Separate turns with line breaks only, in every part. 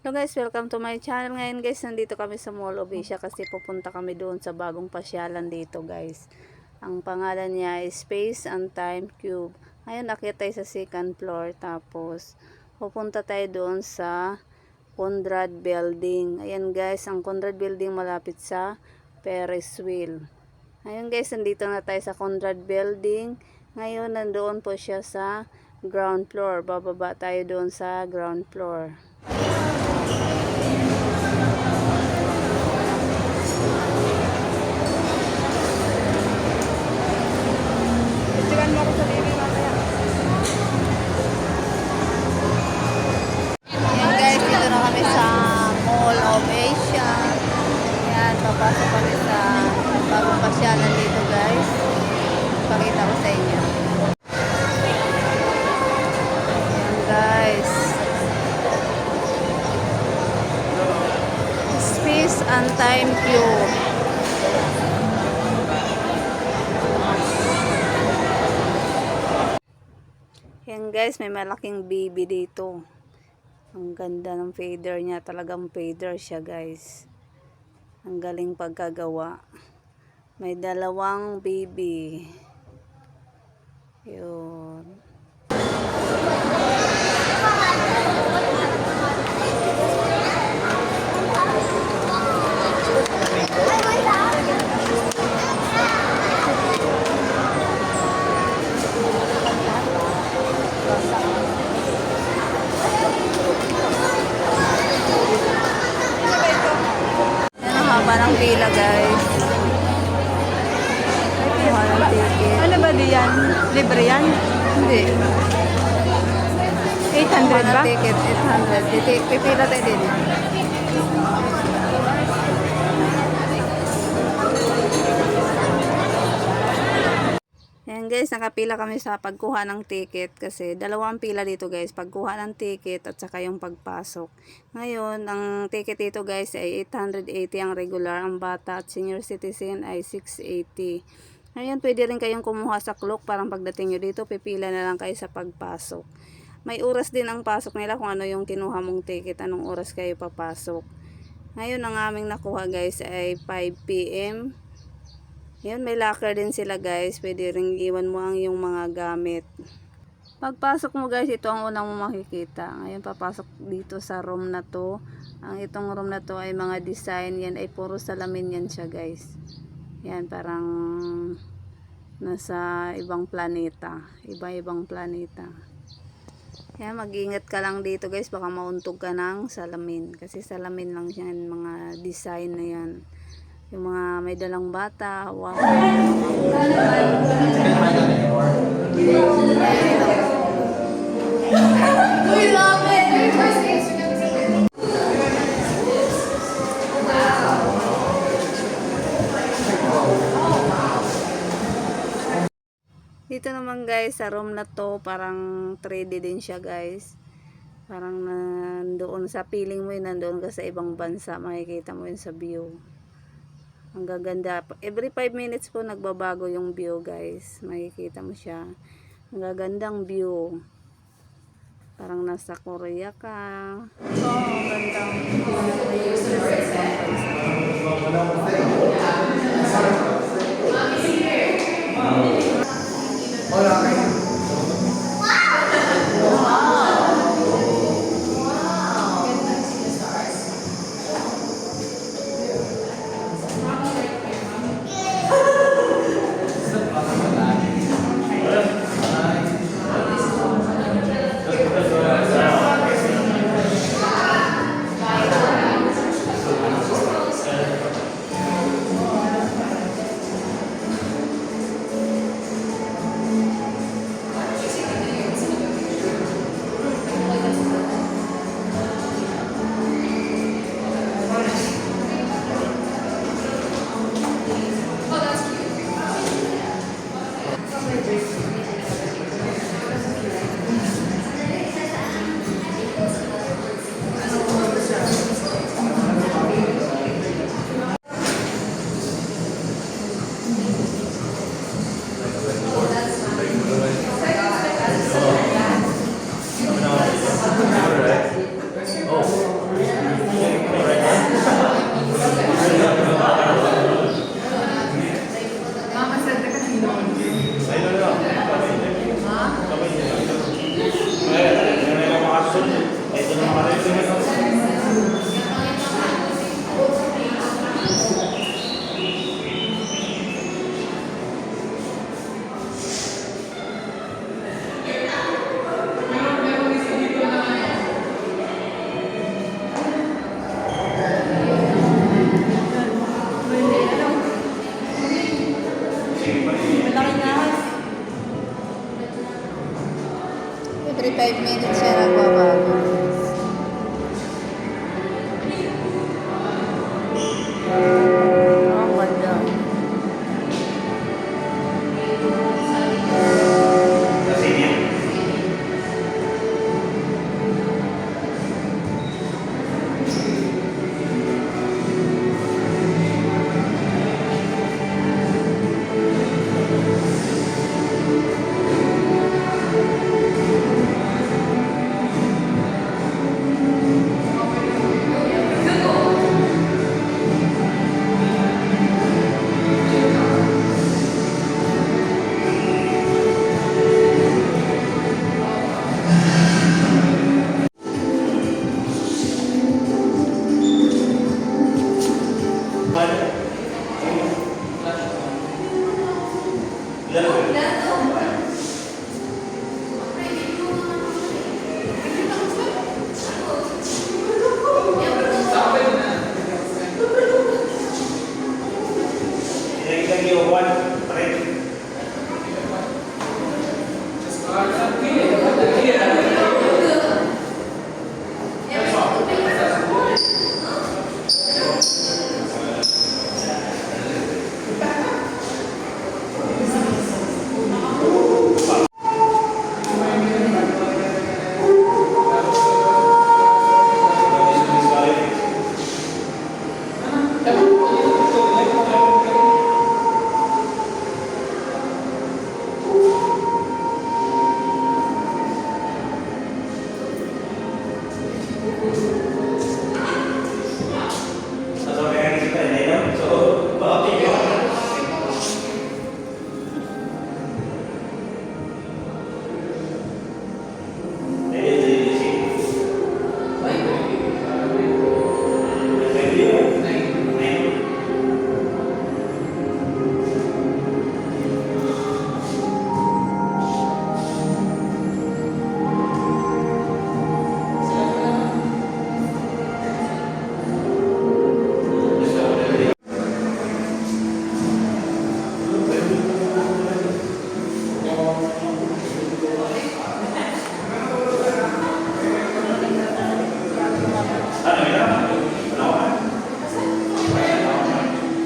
Hello guys, welcome to my channel. Ngayon guys, nandito kami sa Mall of Asia kasi pupunta kami doon sa bagong pasyalan dito guys. Ang pangalan niya is Space and Time Cube. Ngayon nakita tayo sa second floor, tapos pupunta tayo doon sa Conrad Building. Ayan guys, ang Conrad Building malapit sa Ferris wheel. Ngayon guys, nandito na tayo sa Conrad Building. Ngayon nandoon po siya sa ground floor. Bababa tayo doon sa ground floor. Ayan guys, dito na kami sa Mall of Asia. Ayan, papasok kami sa bagong pasyalan dito guys. Pakita ko sa inyo. Ayan guys. Space and Time Cube. Ayan guys, may malaking baby dito. Ang ganda ng feather niya. Talagang feather siya guys. Ang galing pagkagawa. May dalawang baby. Yun. Parang pila guys. Walang ticket.
Ano ba diyan? Libre yan?
Hindi.
800 ba?
Walang ticket, 800. Pipila tayo din. Ayan guys, nakapila kami sa pagkuha ng ticket kasi dalawang pila dito guys, pagkuha ng ticket at saka yung pagpasok. Ngayon, ang ticket dito guys ay 880 ang regular, ang bata at senior citizen ay 680. Ngayon, pwede rin kayong kumuha sa clock, parang pagdating nyo dito, pipila na lang kayo sa pagpasok. May oras din ang pasok nila kung ano yung kinuha mong ticket, anong oras kayo papasok. Ngayon, ang aming nakuha guys ay 5 PM. Yan, may locker din sila guys. Pwede rin iwan mo ang yung mga gamit. Pagpasok mo guys, ito ang unang mo makikita. Ngayon, papasok dito sa room na to. Ang itong room na to ay mga design. Yan ay puro salamin yan siya guys. Yan, parang nasa ibang planeta. Iba-ibang planeta. Yan, mag-ingat ka lang dito guys. Baka mauntog ka ng salamin. Kasi salamin lang yan, mga design na yan. Yung mga may dalang bata, wow. Dito naman guys, sa room na to, parang 3D din siya guys. Parang nandoon sa feeling mo yun, nandoon ka sa ibang bansa, makikita mo yun sa view. Ang gaganda. Every 5 minutes po nagbabago yung view guys. Makikita mo siya. Ang gagandang view. Parang nasa Korea ka. So, ang gandang view.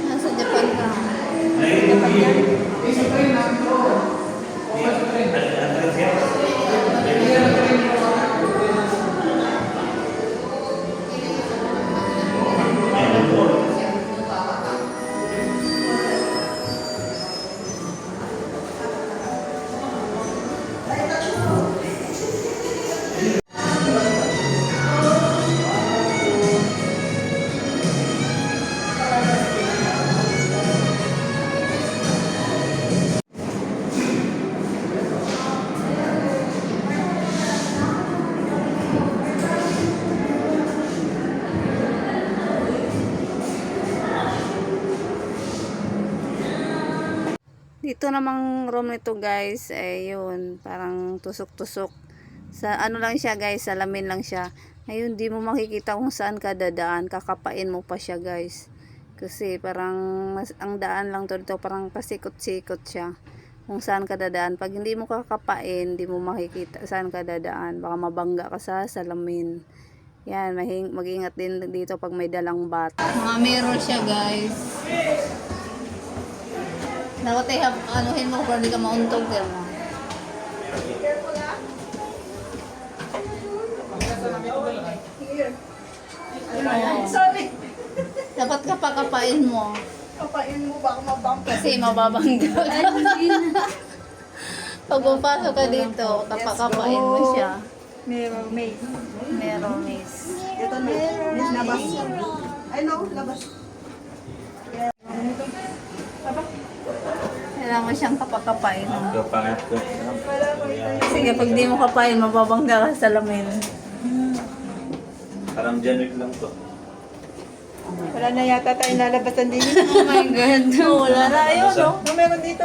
Nasa Japan ka.
Japan yan.
Dito namang room nito guys, eh yun, parang tusok-tusok. Sa ano lang siya guys, salamin lang siya. Ngayon, di mo makikita kung saan ka dadaan, kakapain mo pa siya guys. Kasi parang ang daan lang to dito, parang pasikot-sikot siya. Kung saan ka dadaan. Pag hindi mo kakapain, di mo makikita saan ka dadaan. Baka mabangga ka sa salamin. Yan, mag-ingat din dito pag may dalang bata. Mga mirror siya guys. Dapat ay anuhin mo para di ka mauntog ka mo.
Sorry.
Dapat kapakapain mo.
Kapain mo baka mabangka.
Kasi mababangga. Pag pupasok ka dito, kapakapain mo siya.
Mirror maze.
Meron miss.
Ito na. Labas. Ay no, labas.
Kailangan mo siyang kapakapain.
Kapangat ko.
Sige, pag di mo kapain, mababangga ka sa lamin.
Parang January lang to.
Wala na yata tayong lalabasan din.
Oh my God. Wala na yun, no?
Ano meron dito?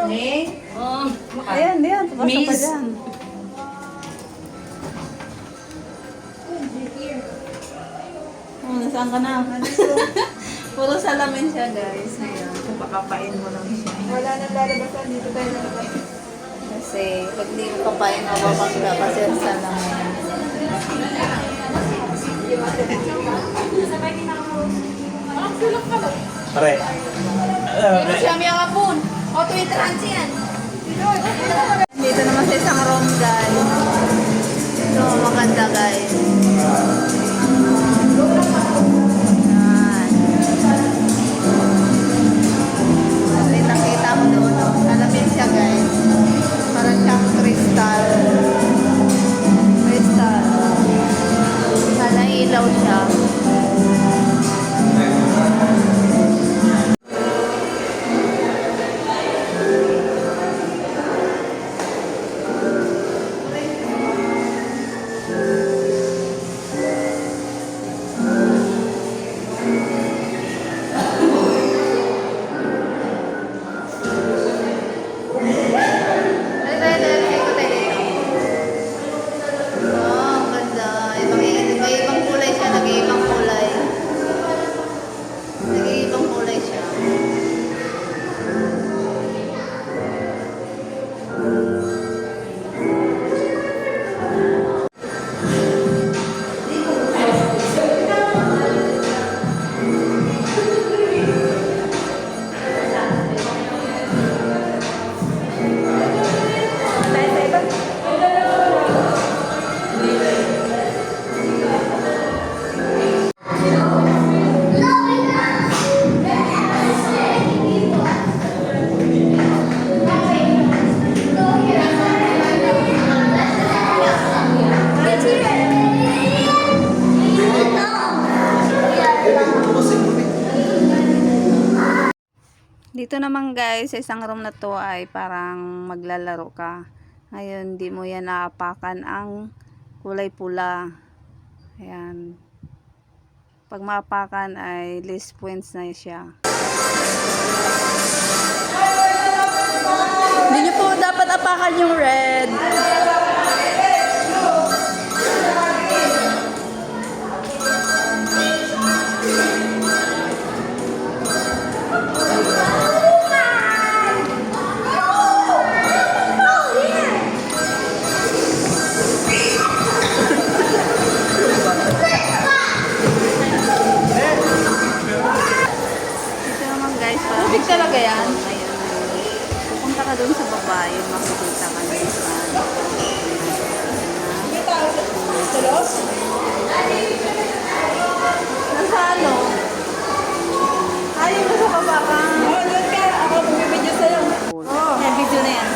Ayan, diyan. Pasok pa dyan. Oh, nasaan ka na? Puro salamin siya, guys. Ngayon, kapakapain mo lang siya.
Wala nang lalabasan dito tayo lalabas.
Kasi, pag di mo kapain, mababangga kasi ang salamin.
Pare.
Pero siya may kapon. Auto i-trans yan.
Dito naman sa isang room, guys. Ito, maganda, guys. Yan. Kasi nakita ko doon, no? Salamin siya, guys. Parang siyang crystal. Crystal. Sana ilaw siya. Ang ganda. May ibang kulay siya, nag-iibang Dito naman guys, sa isang room na to ay parang maglalaro ka. Ngayon, di mo yan naapakan ang kulay pula. Ayan. Pag maapakan ay less points na siya.
Hindi niyo po dapat apakan yung red.
Dito naman guys, parang
Big talaga yan.
Ayun. Pupunta ka dun sa baba, yung makikita ka na isa.
Nasa ano? Ayaw mo sa baba ka. Oo, doon ka. Ako bumibidyo sa'yo. Yan, video na yan.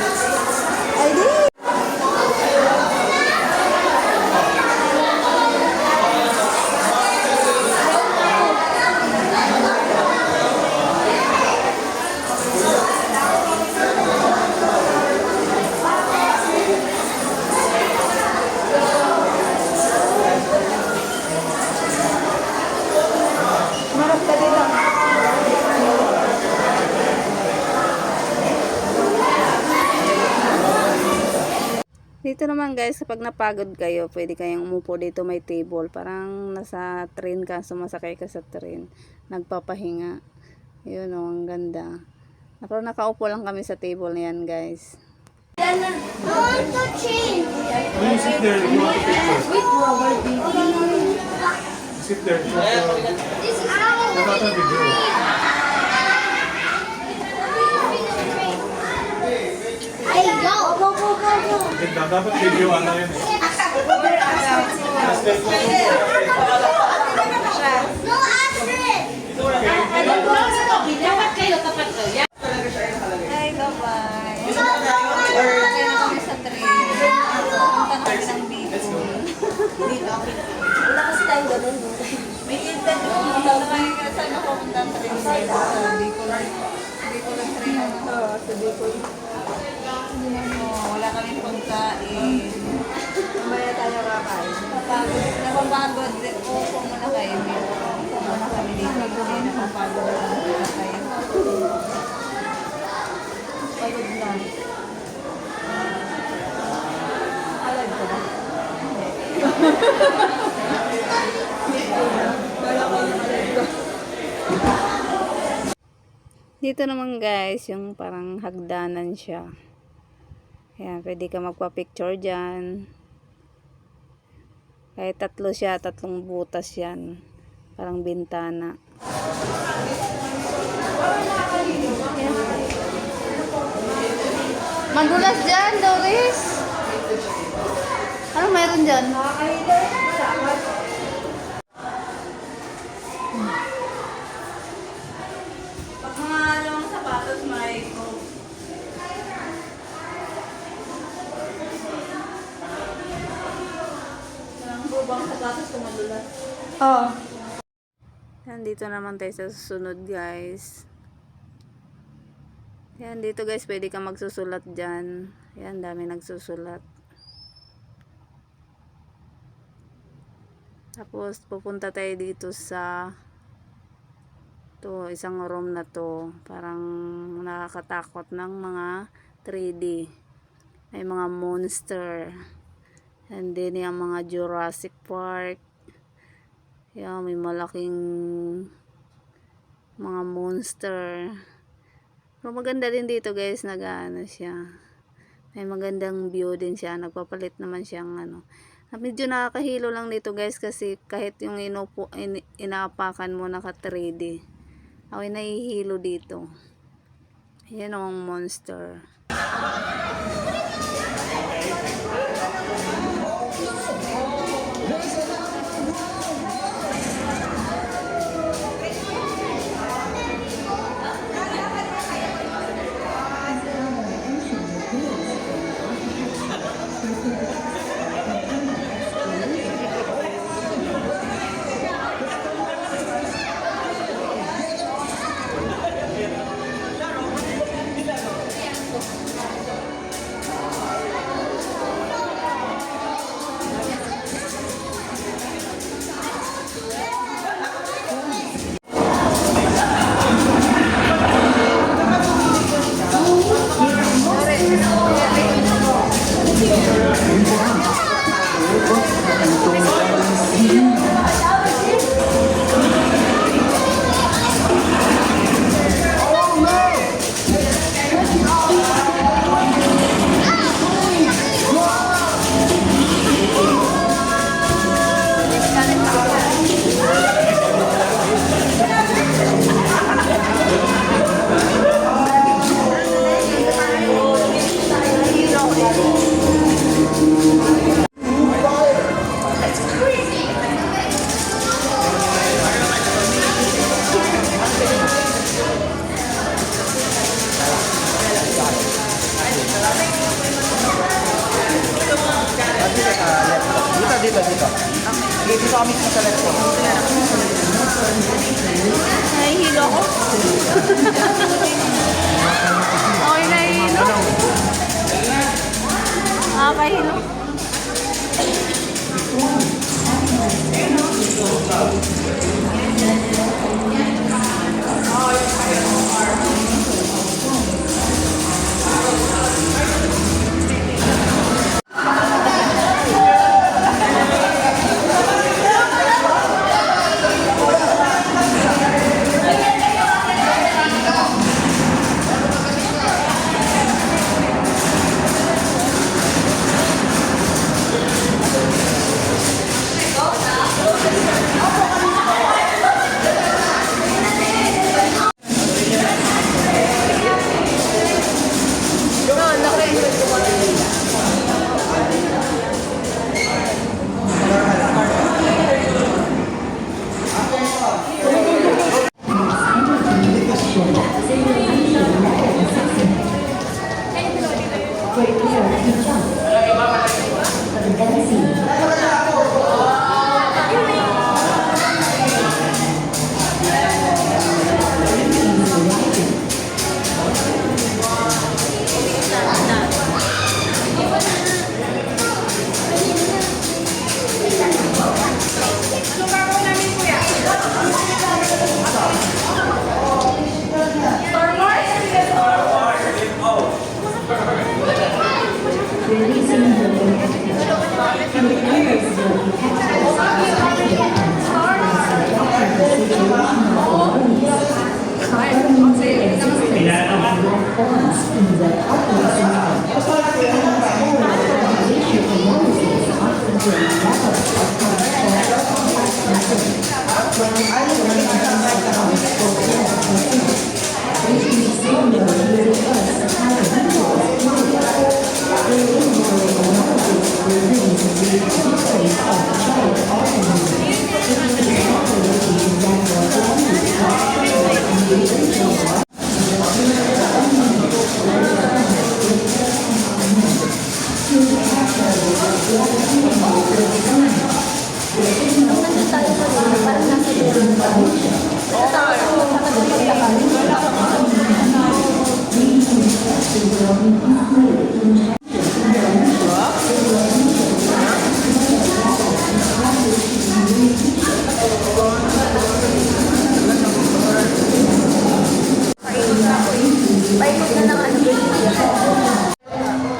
Ay, di. Marap ka dito.
Dito naman guys, kapag napagod kayo, pwede kayong umupo dito, may table. Parang nasa train ka, sumasakay ka sa train. Nagpapahinga. Yun o, ang ganda. Pero nakaupo lang kami sa table na yan guys.
I want to change.
When you sit there, you want to picture. Sit there.
This owl.
Dapat ang video.
Hey, go. Go, go, go, go.
Dapat video ano yun.
No, Astrid.
Dapat kayo tapat kayo.
Hi, bye-bye.
Go, go, go.
Kaya na kami sa train. Punta na kami ng Bicol.
Wala kasi tayong ganun.
May internet ko. Saan ako punta sa train? Sa Bicol. Bicol ang train.
Oo, sa Bicol.
Wala kami pagkain.
Mamaya tayo kakain.
Napapagod. Upo muna kayo. Upo muna kami dito. Kasi napapagod na kayo.
Pagod na. Alag ka ba? Kala ko yung alag ko.
Dito naman guys, yung parang hagdanan siya. Ayan, pwede ka magpa-picture dyan. Kahit tatlo siya, tatlong butas yan. Parang bintana. Madulas dyan, Doris. Ano mayroon dyan? Pag mga dalawang sapatos, may bang sapatos ko madulas.
Oo.
Yan, dito naman tayo sa susunod guys. Yan, dito guys, pwede ka magsusulat dyan. Yan, dami nagsusulat. Tapos, pupunta tayo dito sa isang room na to. Parang nakakatakot ng mga 3D. May mga monster. And then, yung mga Jurassic Park. Yan, may malaking mga monster. Pero maganda din dito guys, nag-ano siya. May magandang view din siya. Nagpapalit naman siyang ano. Medyo nakakahilo lang dito guys kasi kahit yung inaapakan mo naka 3D. Ako'y nahihilo dito. Yan ang monster.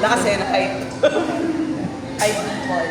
Nakasena ay. Ay, boy.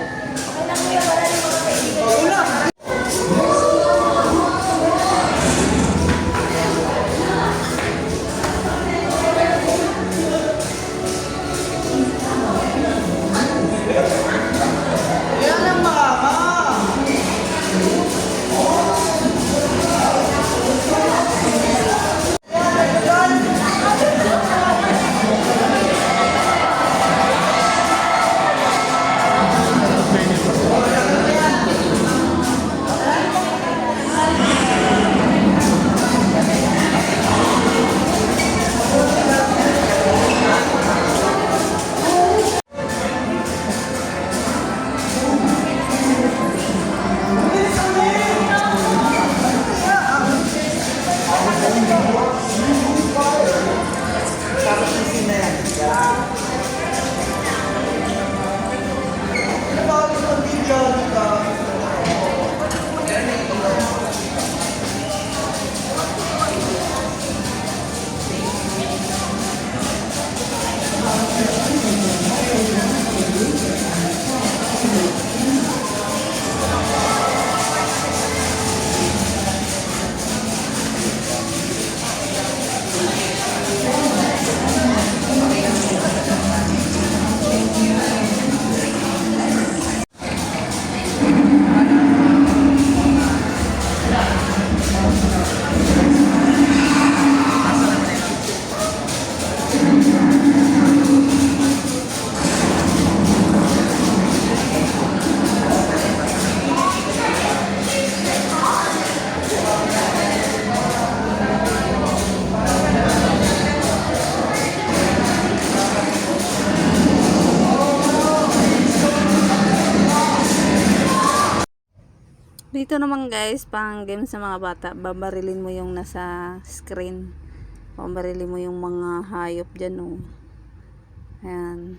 Dito naman guys, pang game sa mga bata, babarilin mo yung nasa screen. Babarilin mo yung mga hayop dyan, oh. Ayan.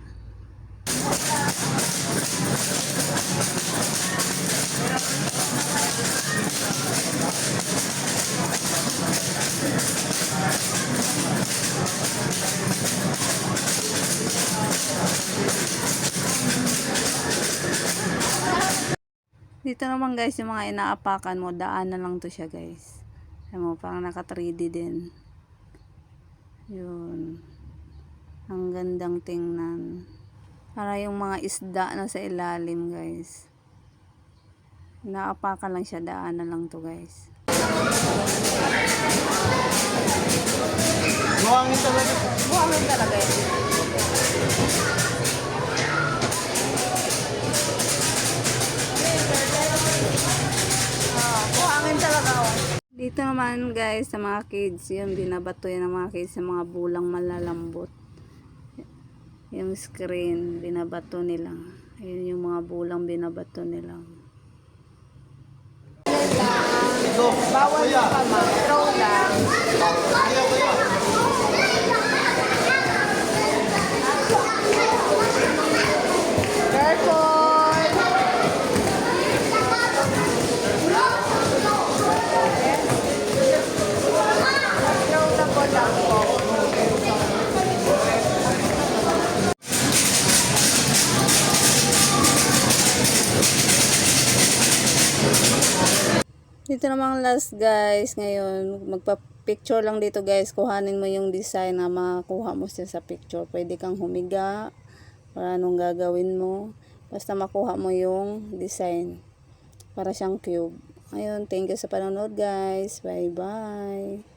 Dito naman guys, yung mga inaapakan mo, daan na lang to siya guys. Alam mo, parang naka 3D din. Yun. Ang gandang tingnan. Para yung mga isda na sa ilalim guys. Inaapakan lang siya, daan na lang to guys.
Buhangin talaga.
Buhangin talaga yun. Buhangin talaga oh. Dito naman guys sa mga kids, yun binabato yan ng mga kids sa mga bulang malalambot. Yung screen binabato nila. Ayun yung mga bulang binabato nila.
Bawal yung kama. Throw lang. Throw na po lang po.
Dito namang last guys, ngayon magpa-picture lang dito guys, kuhanin mo yung design na makuha mo siya sa picture. Pwede kang humiga, para anong gagawin mo, basta makuha mo yung design para siyang cube. Ayun, thank you sa panonood guys, bye bye.